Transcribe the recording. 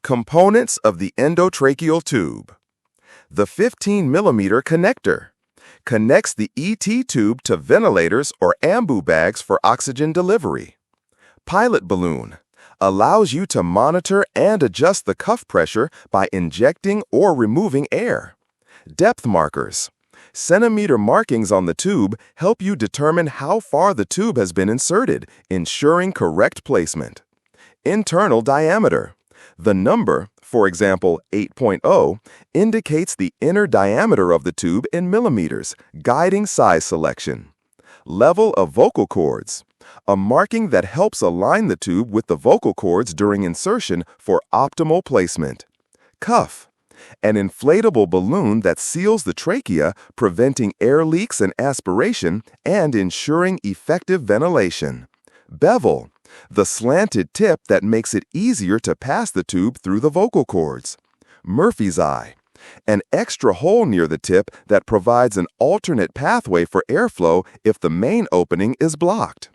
Components of the endotracheal tube. The 15mm connector connects the ET tube to ventilators or Ambu bags for oxygen delivery. Pilot balloon allows you to monitor and adjust the cuff pressure by injecting or removing air. Depth markers. Centimeter markings on the tube help you determine how far the tube has been inserted, ensuring correct placement. Internal diameter. The number, for example 8.0, indicates the inner diameter of the tube in millimeters, guiding size selection. Level of vocal cords. A marking that helps align the tube with the vocal cords during insertion for optimal placement. Cuff. An inflatable balloon that seals the trachea, preventing air leaks and aspiration and ensuring effective ventilation. Bevel. The slanted tip that makes it easier to pass the tube through the vocal cords. Murphy's eye. An extra hole near the tip that provides an alternate pathway for airflow if the main opening is blocked.